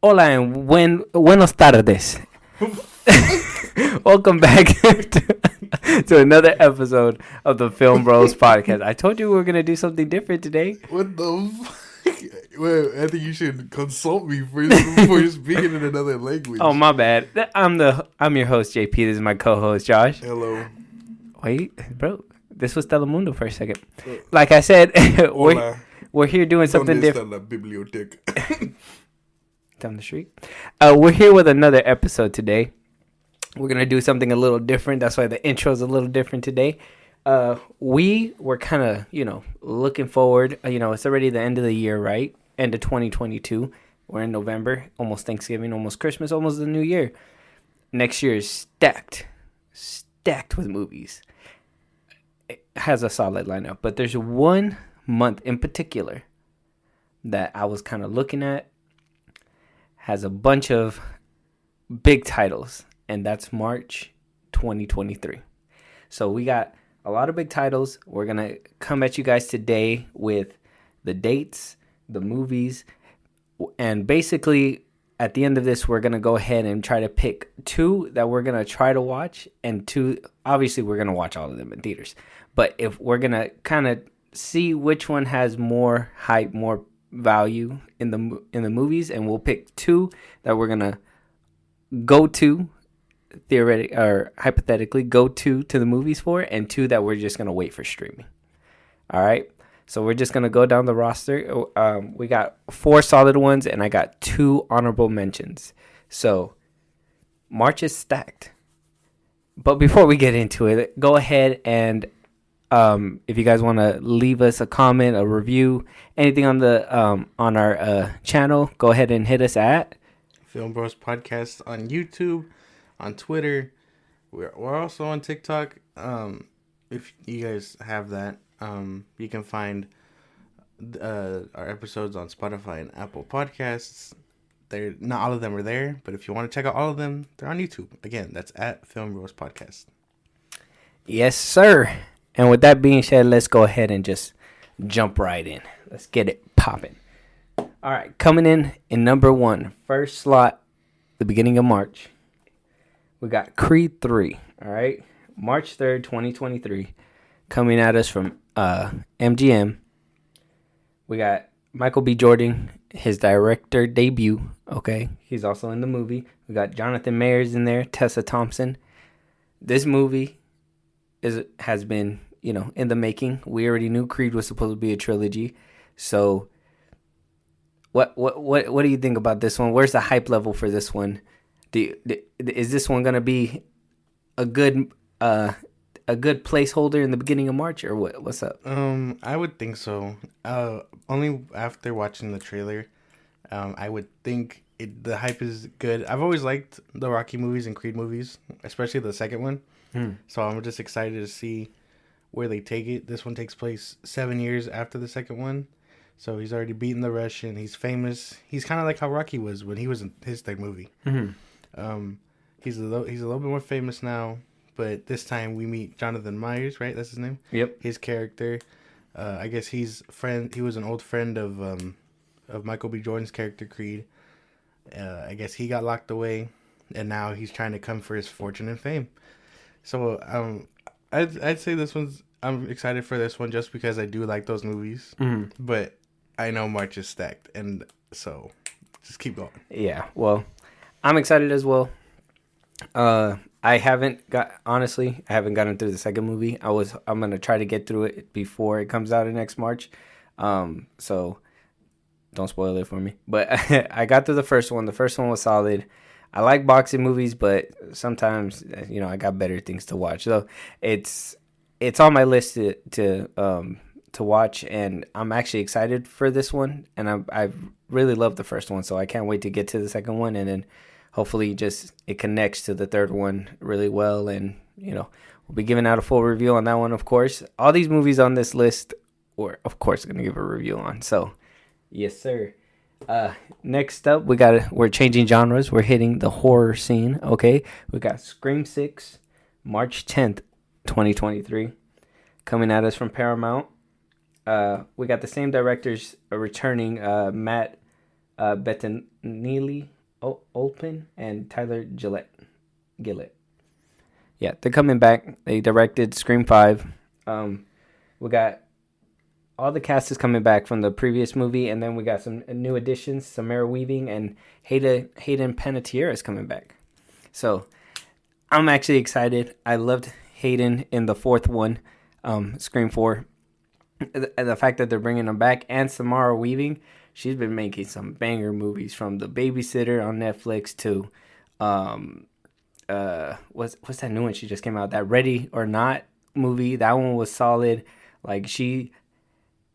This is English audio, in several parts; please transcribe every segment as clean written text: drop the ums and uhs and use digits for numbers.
Hola and buenos tardes. Welcome back to another episode of the FilmBros podcast. I told you we were gonna do something different today. What the fuck? Well, I think you should consult me first before you're speaking in another language. Oh, my bad. I'm your host JP. This is my co-host Josh. Hello. Wait, bro. This was Telemundo for a second. Like I said, we're here doing something different. La biblioteca. Down the street. We're here with another episode today. We're gonna do something a little different. That's why the intro is a little different today. We were kind of, looking forward. It's already the end of the year, right? End of 2022. We're in November, almost Thanksgiving, almost Christmas, almost the new year. Next year is stacked with movies. It has a solid lineup, but there's one month in particular that I was kind of looking at. Has a bunch of big titles, and that's March 2023. So we got a lot of big titles. We're going to come at you guys today with the dates, the movies, and basically at the end of this, we're going to go ahead and try to pick two that we're going to try to watch, and two, obviously we're going to watch all of them in theaters. But if we're going to kind of see which one has more hype, more value in the movies, and we'll pick two that we're gonna go to theoretically or hypothetically go to the movies for, and two that we're just gonna wait for streaming. All right, so we're just gonna go down the roster. We got 4 solid ones, and I got 2 honorable mentions. So March is stacked. But before we get into it, go ahead and if you guys want to leave us a comment, a review, anything on the on our channel, go ahead and hit us at FilmBros Podcast on YouTube, on Twitter. We're also on TikTok. If you guys have that, you can find our episodes on Spotify and Apple Podcasts. They're not all of them are there, but if you want to check out all of them, they're on YouTube. Again, that's at FilmBros Podcast. Yes, sir. And with that being said, let's go ahead and just jump right in. Let's get it popping. All right, coming in number 1, first slot, the beginning of March. We got Creed 3, all right? March 3rd, 2023, coming at us from MGM. We got Michael B. Jordan, his director debut, okay? He's also in the movie. We got Jonathan Mayers in there, Tessa Thompson. This movie has been in the making. We already knew Creed was supposed to be a trilogy. So what do you think about this one? Where's the hype level for this one? Is this one going to be a good placeholder in the beginning of March, or what's up? I would think so. Only after watching the trailer, I would think the hype is good. I've always liked the Rocky movies and Creed movies, especially the second one. So I'm just excited to see where they take it. This one takes place 7 years after the second one. So he's already beaten the Russian. He's famous. He's kind of like how Rocky was when he was in his third movie. Mm-hmm. He's a little bit more famous now, but this time we meet Jonathan Myers, right? That's his name? Yep. His character. I guess he was an old friend of Michael B. Jordan's character, Creed. I guess he got locked away, and now he's trying to come for his fortune and fame. So I'd say I'm excited for this one just because I do like those movies. Mm-hmm. But I know March is stacked, and so just keep going. Yeah, well, I'm excited as well. I haven't gotten through the second movie. I'm gonna try to get through it before it comes out in next March. So don't spoil it for me. But I got through the first one. The first one was solid. I like boxing movies, but sometimes I got better things to watch. So it's on my list to watch, and I'm actually excited for this one. And I really love the first one, so I can't wait to get to the second one, and then hopefully just it connects to the third one really well. And we'll be giving out a full review on that one, of course. All these movies on this list, we're of course going to give a review on. So yes, sir. Next up, we're changing genres. We're hitting the horror scene. Okay, we got Scream 6, March 10th, 2023, coming at us from Paramount. We got the same directors returning, Matt Bettinelli Olpin, and Tyler Gillett. Yeah, they're coming back. They directed Scream 5. We got all the cast is coming back from the previous movie, and then we got some new additions. Samara Weaving and Hayden Panettiere is coming back. So I'm actually excited. I loved Hayden in the fourth one, Scream 4. The fact that they're bringing them back, and Samara Weaving, she's been making some banger movies, from The Babysitter on Netflix to what's that new one she just came out? That Ready or Not movie. That one was solid. Like, she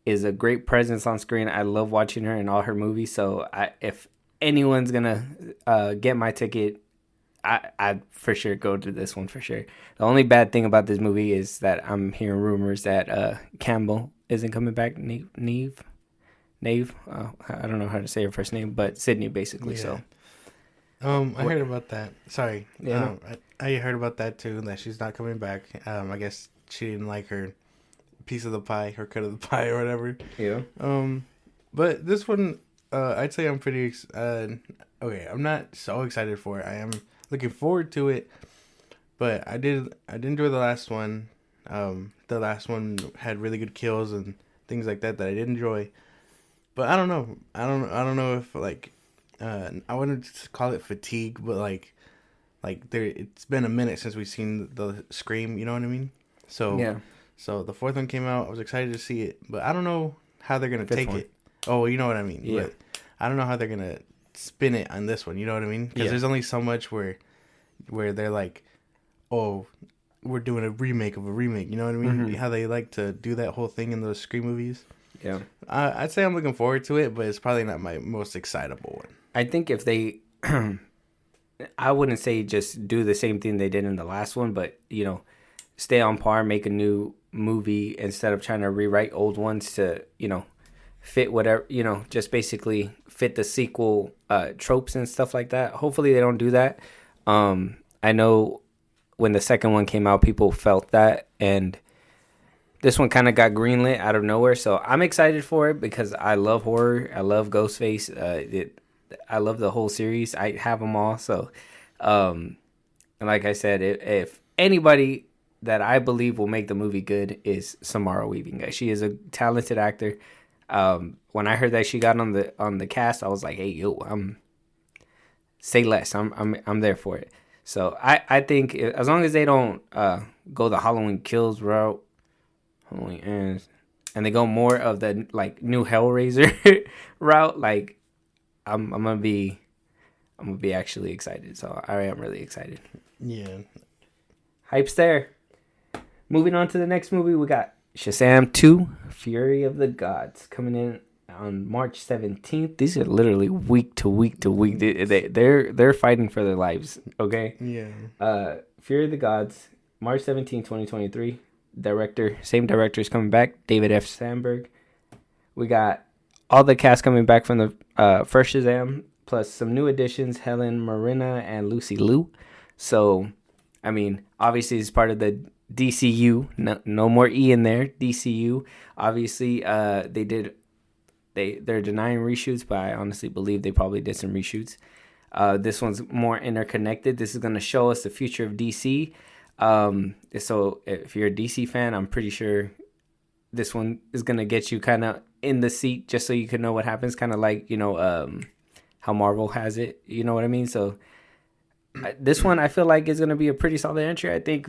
is a great presence on screen. I love watching her in all her movies. So if anyone's gonna get my ticket, I'd for sure go to this one for sure. The only bad thing about this movie is that I'm hearing rumors that Campbell isn't coming back. Neve. I don't know how to say her first name, but Sydney basically. Yeah. So, I heard about that. Sorry. Yeah. I heard about that too. That she's not coming back. I guess she didn't like her piece of the pie, her cut of the pie, or whatever. Yeah. But this one, I'd say I'm pretty. Okay, I'm not so excited for it. I am looking forward to it, but I did enjoy the last one. The last one had really good kills and things like that I did enjoy. But I don't know. I don't know if like I wouldn't call it fatigue, but like there, it's been a minute since we've seen the Scream. You know what I mean? So yeah. So the fourth one came out. I was excited to see it, but I don't know how they're gonna take it. Oh, you know what I mean? Yeah. But I don't know how they're gonna spin it on this one. You know what I mean? Because there's only so much where they're like, oh, we're doing a remake of a remake. You know what I mean? Mm-hmm. How they like to do that whole thing in those Scream movies. Yeah. I'd say I'm looking forward to it, but it's probably not my most excitable one. I think if they, I wouldn't say just do the same thing they did in the last one, but, stay on par, make a new movie instead of trying to rewrite old ones to, fit whatever, just basically fit the sequel tropes and stuff like that. Hopefully they don't do that. I know when the second one came out, people felt that, and this one kind of got greenlit out of nowhere. So I'm excited for it because I love horror. I love Ghostface. I love the whole series. I have them all. So, and like I said, if anybody that I believe will make the movie good is Samara Weaving. She is a talented actor. When I heard that she got on the cast, I was like, hey, say less. I'm there for it. So I think as long as they don't go the Halloween Kills route, Halloween Ends, and they go more of the like new Hellraiser route, like I'm gonna be actually excited. So I am really excited. Yeah, hype's there. Moving on to the next movie, we got Shazam 2: Fury of the Gods coming in on March 17th. These are literally week to week to week. They're fighting for their lives. Okay. Yeah. Fury of the Gods, March 17th, 2023. Same director is coming back, David F. Sandberg. We got all the cast coming back from the first Shazam, plus some new additions, Helen Marina and Lucy Liu. So, I mean, obviously it's part of the DCU. No more E in there. DCU. Obviously, they're denying reshoots, but I honestly believe they probably did some reshoots. This one's more interconnected. This is going to show us the future of DC. So if you're a DC fan, I'm pretty sure this one is going to get you kind of in the seat just so you can know what happens, kind of like, how Marvel has it, you know what I mean? So this one I feel like is going to be a pretty solid entry. I think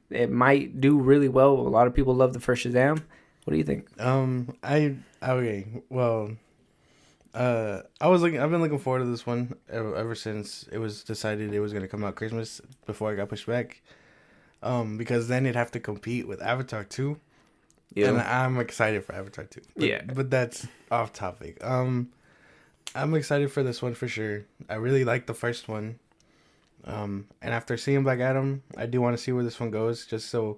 it might do really well. A lot of people love the first Shazam. What do you think? I've been looking forward to this one ever since it was decided it was going to come out Christmas before it got pushed back. Because then it'd have to compete with Avatar 2. Yeah. And I'm excited for Avatar 2. But that's off topic. I'm excited for this one for sure. I really like the first one. And after seeing Black Adam, I do want to see where this one goes, just so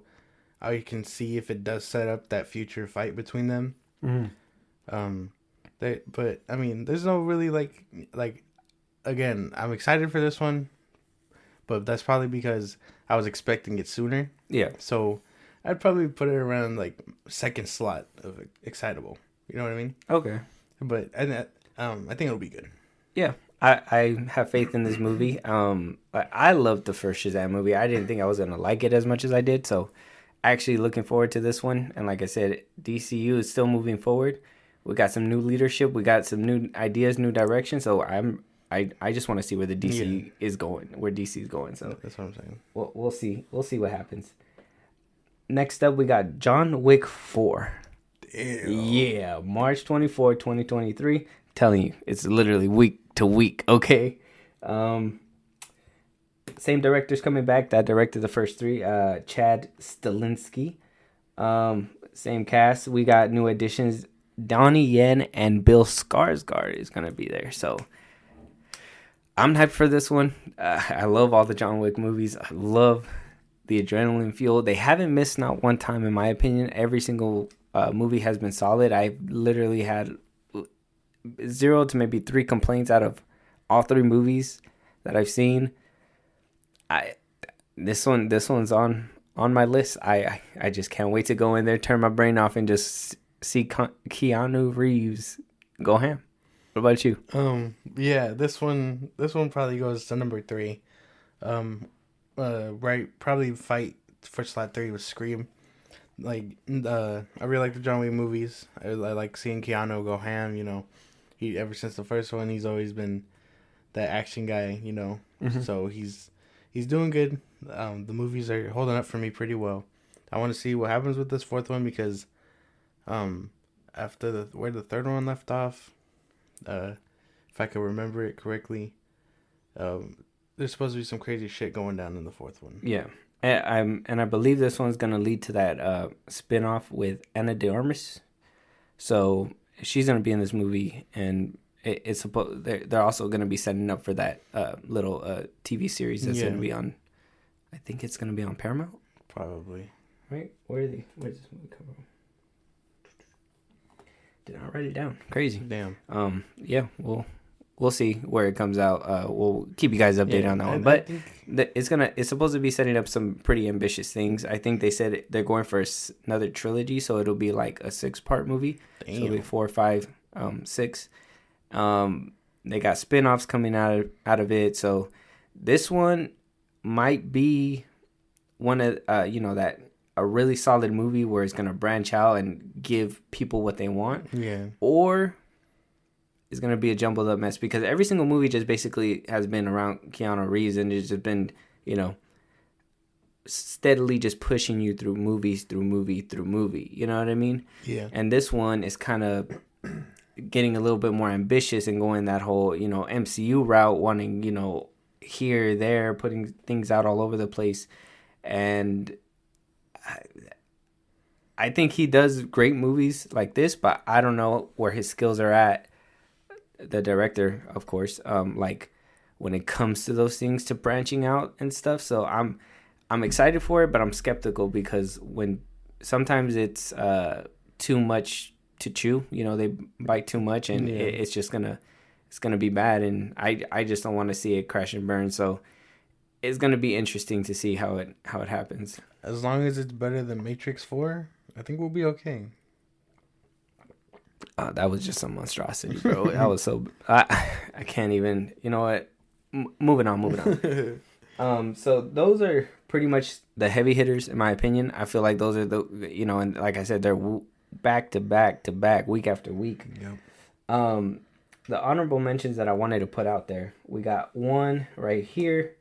I can see if it does set up that future fight between them. Mm-hmm. But I mean, there's no really like again, I'm excited for this one, but that's probably because I was expecting it sooner. Yeah. So I'd probably put it around like second slot of excitable. You know what I mean? Okay. But and I think it'll be good. Yeah, I have faith in this movie. I loved the first Shazam movie. I didn't think I was gonna like it as much as I did, so actually looking forward to this one. And like I said, DCU is still moving forward. We got some new leadership. We got some new ideas, new direction. So I just want to see where the DC is going, where DC is going. So that's what I'm saying. We'll see. We'll see what happens. Next up, we got John Wick 4. Damn. Yeah, March 24, 2023. Telling you, it's literally week to week. Okay. Same director's coming back that directed the first three. Chad Stilinski. Same cast. We got new additions. Donnie Yen and Bill Skarsgård is gonna be there. So I'm hyped for this one. I love all the John Wick movies. I love the adrenaline fuel. They haven't missed not one time, in my opinion. Every single movie has been solid. I literally had 0 to maybe 3 complaints out of all 3 movies that I've seen. This one's on my list. I just can't wait to go in there, turn my brain off, and just see Keanu Reeves go ham. What about you? Yeah, this one probably goes to number 3. Right, probably fight for slot 3 with Scream. Like, I really like the John Wick movies. I like seeing Keanu go ham. You know, he ever since the first one, he's always been that action guy. You know, so he's doing good. The movies are holding up for me pretty well. I want to see what happens with this 4th one because, after where the 3rd one left off, if I can remember it correctly, there's supposed to be some crazy shit going down in the 4th one. Yeah. And I believe this one's gonna lead to that spin-off with Ana de Armas. So she's gonna be in this movie, and it's supposed they're also gonna be setting up for that little TV series that's gonna be on. I think it's gonna be on Paramount. Probably. Right? Where's this movie come from? Did I write it down? Crazy. Damn. Yeah. We'll see where it comes out. We'll keep you guys updated on that one. But it's supposed to be setting up some pretty ambitious things. I think they said they're going for another trilogy, so it'll be like a 6-part movie. Damn. So it'll be 4, 5, 6. They got spin-offs coming out of it. So this one might be one of that a really solid movie where it's gonna branch out and give people what they want. Yeah. Or it's going to be a jumbled up mess because every single movie just basically has been around Keanu Reeves and it's just been, steadily just pushing you through movie. You know what I mean? Yeah. And this one is kind of getting a little bit more ambitious and going that whole, MCU route, wanting, here, there, putting things out all over the place. And I think he does great movies like this, but I don't know where his skills are at. The director, of course, like when it comes to those things, to branching out and stuff. So I'm excited for it, but I'm skeptical because when sometimes it's too much to chew, they bite too much, and it's just gonna be bad, and I just don't want to see it crash and burn. So it's gonna be interesting to see how it happens. As long as it's better than Matrix 4, I think we'll be okay. That was just some monstrosity, bro. That was so... I can't even... You know what? Moving on. So those are pretty much the heavy hitters, in my opinion. I feel like those are the... and like I said, they're back to back, week after week. Yep. The honorable mentions that I wanted to put out there. We got one right here.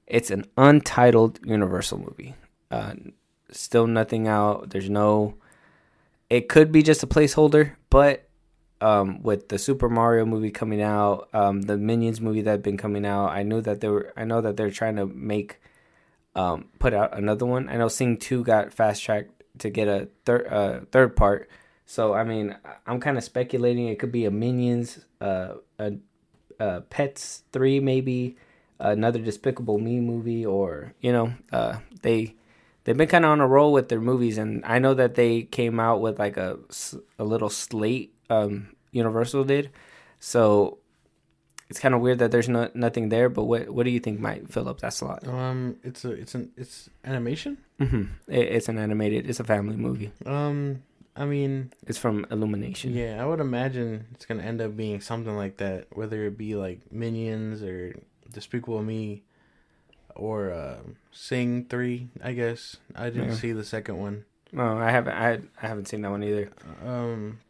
It's an untitled Universal movie. Still nothing out. There's no... It could be just a placeholder, but with the Super Mario movie coming out, the Minions movie that's been coming out, I know that they're trying to make put out another one. I know Sing 2 got fast tracked to get a third part. So I mean, I'm kind of speculating it could be a Minions, Pets 3 maybe, another Despicable Me movie, or They've been kind of on a roll with their movies, and I know that they came out with like a little slate, Universal did. So it's kind of weird that there's nothing there. But what do you think might fill up that slot? It's animation. Mm-hmm. It's an animated. It's a family movie. I I mean, It's from Illumination. yeah, I would imagine it's gonna end up being something like that, whether it be like Minions or Despicable Me or Sing 3. I guess I didn't see the second one. No, I haven't. I haven't seen that one either.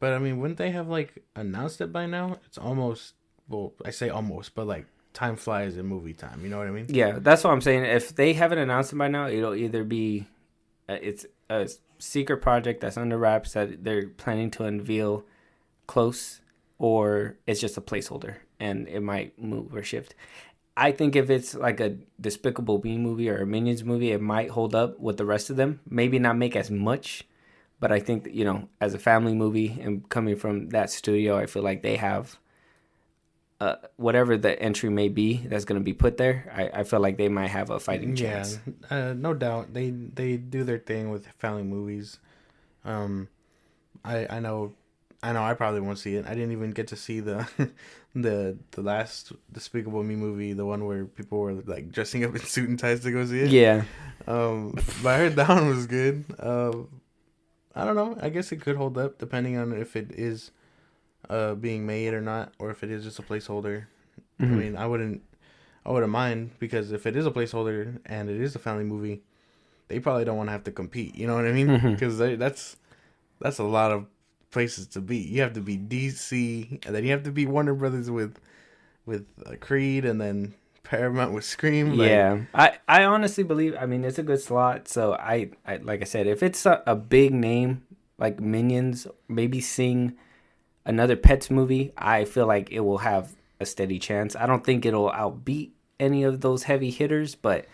But I mean, wouldn't they have like announced it by now? It's almost, well, I say almost, but like time flies in movie time. You know what I mean? Yeah, that's what I'm saying. If they haven't announced it by now, it'll either be it's a secret project that's under wraps that they're planning to unveil close, or it's just a placeholder and it might move or shift. I think if it's like a Despicable Me movie or a Minions movie, it might hold up with the rest of them. Maybe not make as much, but I think that, you know, as a family movie and coming from that studio, I feel like they have whatever the entry may be that's going to be put there. I feel like they might have a fighting chance. Yeah, no doubt. They do their thing with family movies. I know I probably won't see it. I didn't even get to see the the last Despicable Me movie, the one where people were like dressing up in suit and ties to go see it. Yeah. But I heard that one was good. I don't know. I guess it could hold up depending on if it is being made or not, or if it is just a placeholder. I mean, I wouldn't mind, because if it is a placeholder and it is a family movie, they probably don't want to have to compete. You know what I mean? Because that's a lot of places to be. You have to be DC, and then you have to be Warner Brothers with Creed, and then Paramount with Scream. Yeah, I honestly believe. I mean, it's a good slot. So I like I said, if it's a big name like Minions, maybe Sing, another Pets movie, I feel like it will have a steady chance. I don't think it'll outbeat any of those heavy hitters, but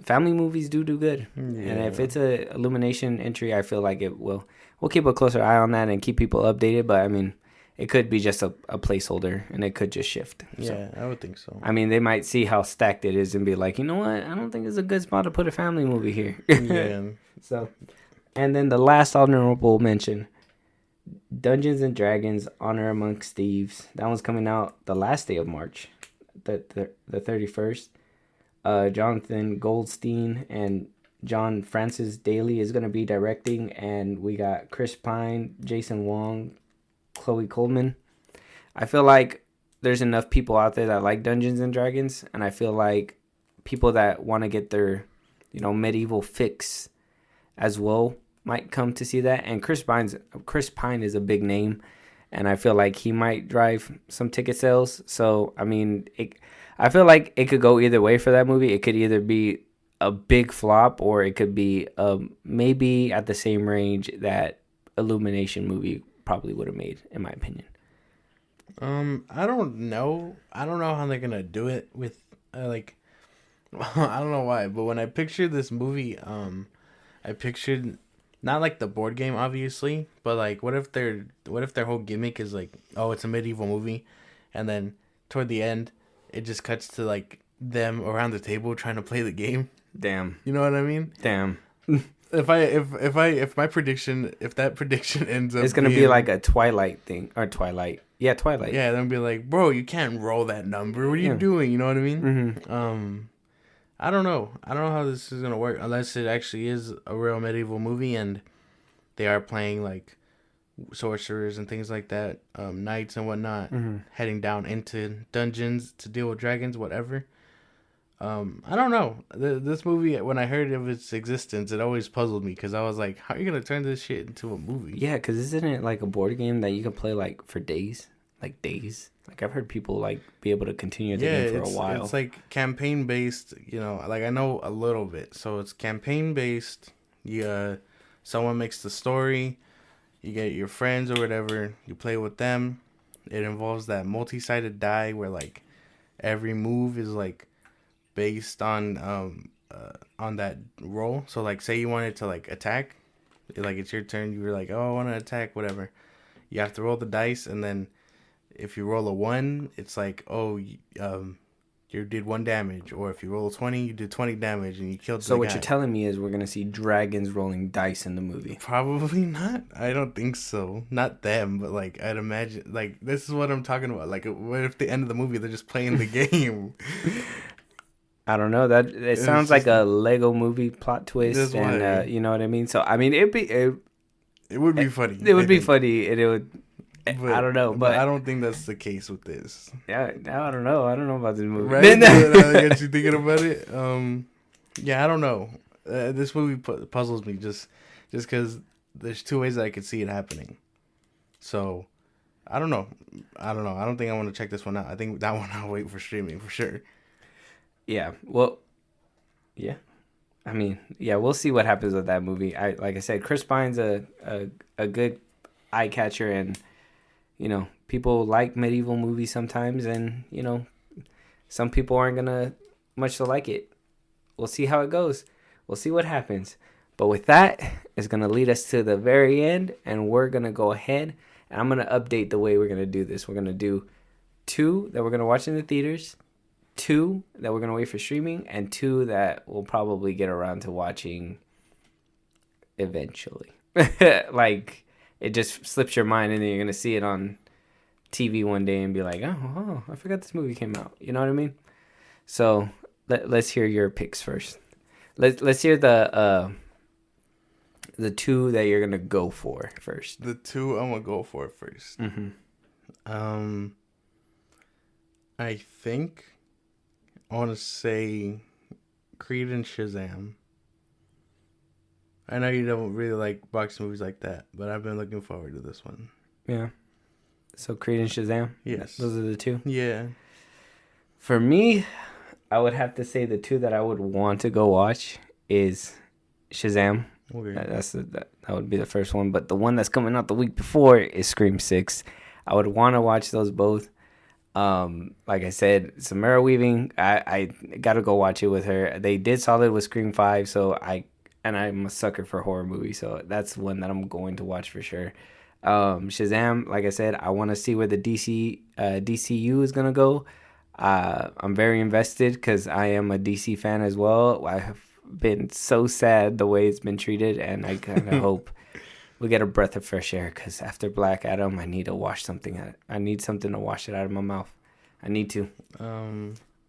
family movies do good. Yeah. And if it's a Illumination entry, I feel like it will. We'll keep a closer eye on that and keep people updated. But I mean, it could be just a placeholder, and it could just shift. Yeah, I would think so. I mean, they might see how stacked it is and be like, you know what? I don't think it's a good spot to put a family movie here. Yeah. So, and then the last honorable mention, Dungeons and Dragons: Honor Amongst Thieves. That one's coming out the last day of March, the 31st. Jonathan Goldstein and John Francis Daly is going to be directing, and we got Chris Pine, Jason Wong, Chloe Coleman. I feel like there's enough people out there that like Dungeons and Dragons, and I feel like people that want to get their, you know, medieval fix as well might come to see that. And Chris Pine is a big name, and I feel like he might drive some ticket sales. So I mean, I feel like it could go either way for that movie. It could either be a big flop, or it could be maybe at the same range that Illumination movie probably would have made, in my opinion. I don't know. I don't know how they're gonna do it with like. I don't know why, but when I pictured this movie, I pictured not like the board game, obviously, but like what if their whole gimmick is like, oh, it's a medieval movie, and then toward the end, it just cuts to like them around the table trying to play the game. Damn. You know what I mean? Damn. If that prediction ends up, it's gonna be like a Twilight thing, or Twilight. Yeah, Twilight. Yeah, then be like, bro, you can't roll that number. What are you doing? You know what I mean? Mm-hmm. I don't know. I don't know how this is gonna work unless it actually is a real medieval movie and they are playing like sorcerers and things like that, knights and whatnot, heading down into dungeons to deal with dragons, whatever. I don't know. This movie, when I heard of its existence, it always puzzled me, because I was like, how are you going to turn this shit into a movie? Yeah, because isn't it like a board game that you can play like for days? Like days? Like I've heard people like be able to continue the game for a while. It's like campaign based, you know, like I know a little bit. So it's campaign based. Someone makes the story. You get your friends or whatever. You play with them. It involves that multi-sided die where like every move is like based on that roll. So like, say you wanted to like attack, like it's your turn. You were like, oh, I want to attack, whatever. You have to roll the dice, and then if you roll a 1, it's like, oh, you did 1 damage. Or if you roll a 20, you did 20 damage, and you killed. So what you're telling me is we're gonna see dragons rolling dice in the movie? Probably not. I don't think so. Not them, but like I'd imagine. Like this is what I'm talking about. Like, what if the end of the movie they're just playing the game? I don't know. That it sounds like a Lego movie plot twist, and you know what I mean. So I mean, It would be funny. It would be funny, and it would. But, I don't know, but I don't think that's the case with this. Yeah, I don't know. I don't know about this movie. Right? I get you thinking about it. Yeah, I don't know. This movie puzzles me just because there's two ways that I could see it happening. So, I don't know. I don't think I want to check this one out. I think that one I'll wait for streaming for sure. Yeah. Well. Yeah. I mean, yeah. We'll see what happens with that movie. Like I said, Chris Pine's a good eye catcher, and people like medieval movies sometimes, and some people aren't gonna much to like it. We'll see how it goes. We'll see what happens. But with that, it's gonna lead us to the very end, and we're gonna go ahead and I'm gonna update the way we're gonna do this. We're gonna do 2 that we're gonna watch in the theaters, 2 that we're gonna wait for streaming, and 2 that we'll probably get around to watching eventually. Like, it just slips your mind, and then you're gonna see it on TV one day and be like, oh, I forgot this movie came out. You know what I mean? So let's hear your picks first. Let's hear the 2 that you're gonna go for first. The 2 I'm gonna go for first. Mm-hmm. I think I want to say Creed and Shazam. I know you don't really like boxing movies like that, but I've been looking forward to this one. Yeah. So Creed and Shazam? Yes. Those are the 2? Yeah. For me, I would have to say the 2 that I would want to go watch is Shazam. Okay. That would be the first one. But the one that's coming out the week before is Scream 6. I would want to watch those both. Like I said, Samara Weaving, I got to go watch it with her. They did solid with Scream 5, so I'm a sucker for horror movies, so that's one that I'm going to watch for sure. Shazam, like I said, I want to see where the DCU is gonna go. I'm very invested because I am a DC fan as well. I have been so sad the way it's been treated, and I kind of hope we get a breath of fresh air, because after Black Adam, I need to wash something. I need something to wash it out of my mouth. I need to.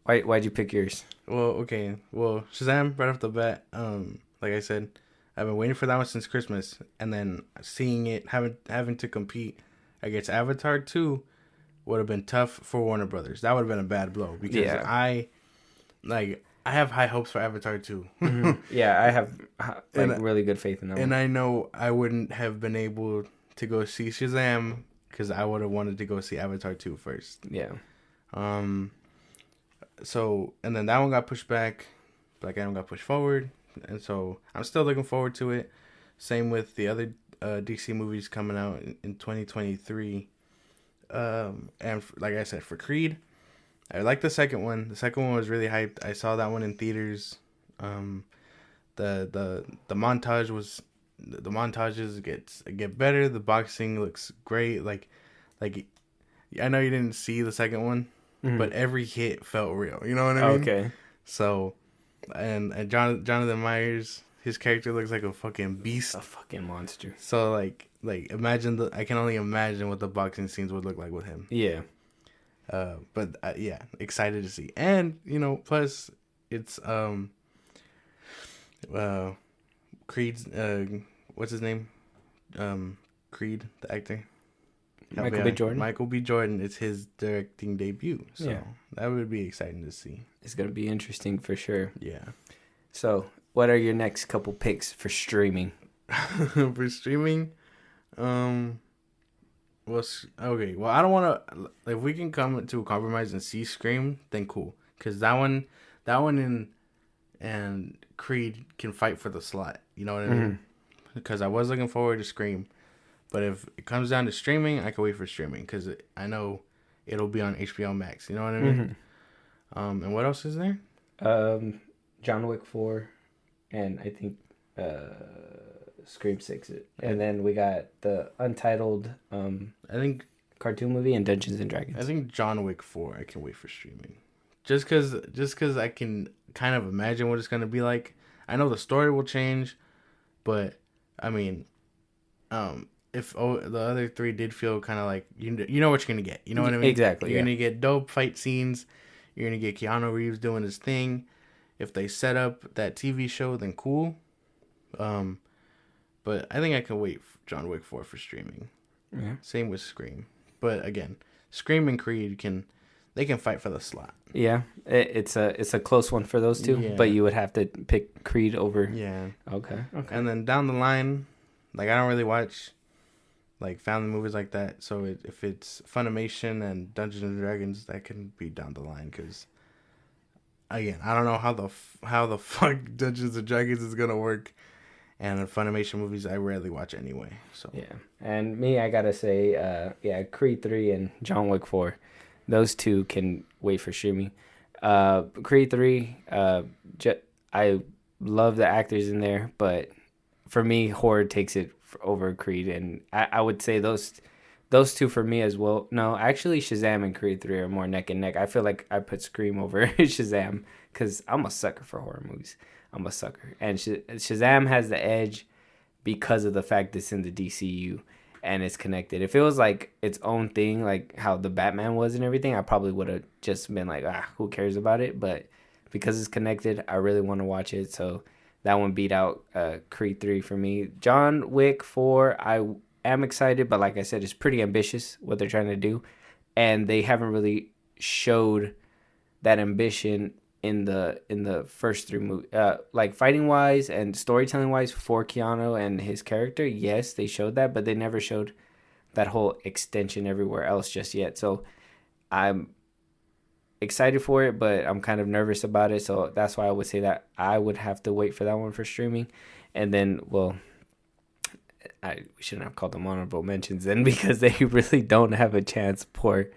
Why'd you pick yours? Well, okay. Well, Shazam right off the bat. Like I said, I've been waiting for that one since Christmas, and then seeing it having to compete against Avatar 2 would have been tough for Warner Brothers. That would have been a bad blow, because I have high hopes for Avatar 2. Mm-hmm. Yeah, I have really good faith in that one. And I know I wouldn't have been able to go see Shazam because I would have wanted to go see Avatar 2 first. Yeah. So, and then that one got pushed back. Black Adam got pushed forward. And so I'm still looking forward to it. Same with the other DC movies coming out in 2023. And like I said, for Creed, I like the second one. The second one was really hyped. I saw that one in theaters. The montages get better. The boxing looks great. Like I know you didn't see the second one, mm-hmm. but every hit felt real. You know what I mean? Okay. So, and Jonathan Myers, his character looks like a fucking beast, a fucking monster. So like imagine I can only imagine what the boxing scenes would look like with him. Yeah. But yeah, excited to see, and plus it's Creed's what's his name? Creed, the actor. Michael B. Jordan. Michael B. Jordan. It's his directing debut, so that would be exciting to see. It's gonna be interesting for sure. Yeah. So, what are your next couple picks for streaming? For streaming, well, okay. Well, I don't want to. If we can come to a compromise and see Scream, then cool. Because that one, and Creed can fight for the slot. You know what I mean? Because I was looking forward to Scream. But if it comes down to streaming, I can wait for streaming because I know it'll be on HBO Max. You know what I mean? Mm-hmm. And what else is there? John Wick 4, and I think Scream 6. And then we got the Untitled I think cartoon movie and Dungeons and Dragons. I think John Wick 4 I can wait for streaming. Just cause I can kind of imagine what it's going to be like. I know the story will change, but I mean, if the other three did feel kind of like you know what you're gonna get, you know what I mean? Exactly. You're gonna get dope fight scenes. You're gonna get Keanu Reeves doing his thing. If they set up that TV show, then cool. But I think I can wait for John Wick 4 for streaming. Yeah. Same with Scream. But again, Scream and Creed can fight for the slot. Yeah, it's a close one for those two, Yeah. but you would have to pick Creed over. Yeah. Okay. And then down the line, like I don't really watch like family movies like that. So if it's Funimation and Dungeons and Dragons, that can be down the line because again, I don't know how the fuck Dungeons and Dragons is gonna work. And Funimation movies, I rarely watch anyway. So Yeah, and me, I gotta say, Creed 3 and John Wick 4, those two can wait for streaming. Creed 3, I love the actors in there, but for me, horror takes it over Creed, and I would say those two for me as well. No, actually, Shazam and Creed 3 are more neck and neck. I feel like I put Scream over Shazam because I'm a sucker for horror movies. I'm a sucker. And Shazam has the edge because of the fact it's in the DCU and it's connected. If it was like its own thing, like how the Batman was and everything, I probably would have just been like, who cares about it? But because it's connected, I really want to watch it. So that one beat out Creed 3 for me. John Wick 4, I am excited, but like I said, it's pretty ambitious what they're trying to do. And they haven't really showed that ambition in the first three movies, like fighting wise and storytelling wise for Keanu and his character. Yes, they showed that, but they never showed that whole extension everywhere else just yet. So I'm excited for it, but I'm kind of nervous about it. So that's why I would say that I would have to wait for that one for streaming. And then, well, we shouldn't have called them honorable mentions then because they really don't have a chance. Poor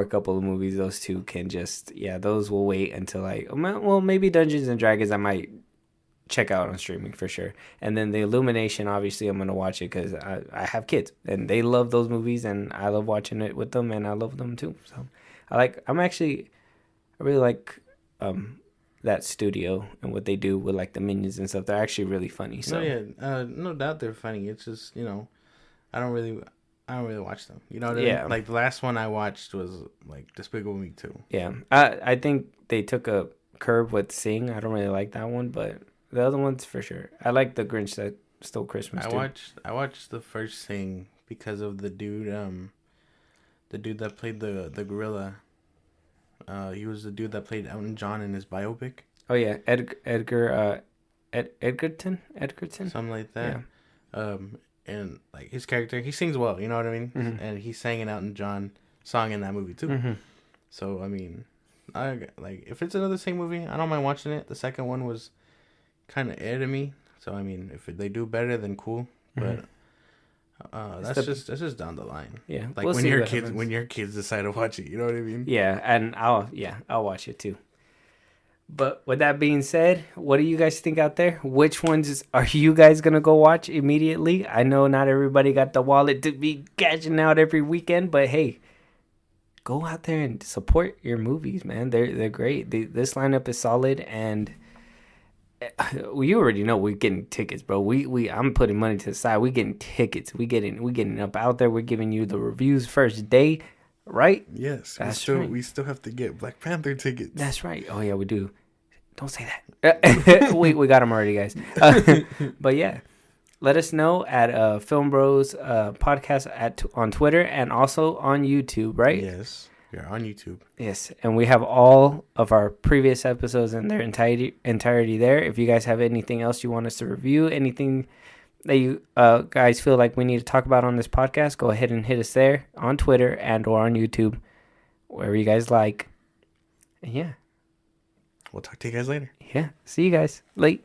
couple of movies. Those two can just, those will wait until maybe Dungeons and Dragons I might check out on streaming for sure. And then the Illumination, obviously I'm going to watch it because I have kids and they love those movies and I love watching it with them and I love them too. So I really like that studio and what they do with like the minions and stuff. They're actually really funny. So no doubt they're funny. It's just, I don't really watch them. You know what I mean? Like the last one I watched was like Despicable Me 2. Yeah. I think they took a curve with Sing. I don't really like that one, but the other ones for sure. I like The Grinch That Stole Christmas too. I watched the first Sing because of the dude that played the gorilla. He was the dude that played Elton John in his biopic. Oh yeah, Edgerton, something like that. Yeah. And like his character, he sings well. You know what I mean? Mm-hmm. And he sang an Elton John song in that movie too. Mm-hmm. So I mean, I like if it's another Sing movie, I don't mind watching it. The second one was kind of air to me. So I mean, if they do better, then cool. But that's just down the line. Yeah, like when your kids decide to watch it, you know what I mean? Yeah, and I'll watch it too. But with that being said, what do you guys think out there? Which ones are you guys gonna go watch immediately? I know not everybody got the wallet to be cashing out every weekend, but hey, go out there and support your movies, man. They're great. This lineup is solid, and you already know we're getting tickets, bro. I'm putting money to the side. We getting tickets. We getting up out there. We're giving you the reviews first day, right? Yes. That's we still have to get Black Panther tickets. That's right. Oh yeah, we do. Don't say that. we got them already, guys. But yeah, let us know at FilmBros podcast on Twitter and also on YouTube, right? Yes. We are on YouTube. Yes, and we have all of our previous episodes in their entirety there. If you guys have anything else you want us to review, anything that you guys feel like we need to talk about on this podcast, go ahead and hit us there on Twitter and or on YouTube, wherever you guys like. And yeah. We'll talk to you guys later. Yeah. See you guys. Late.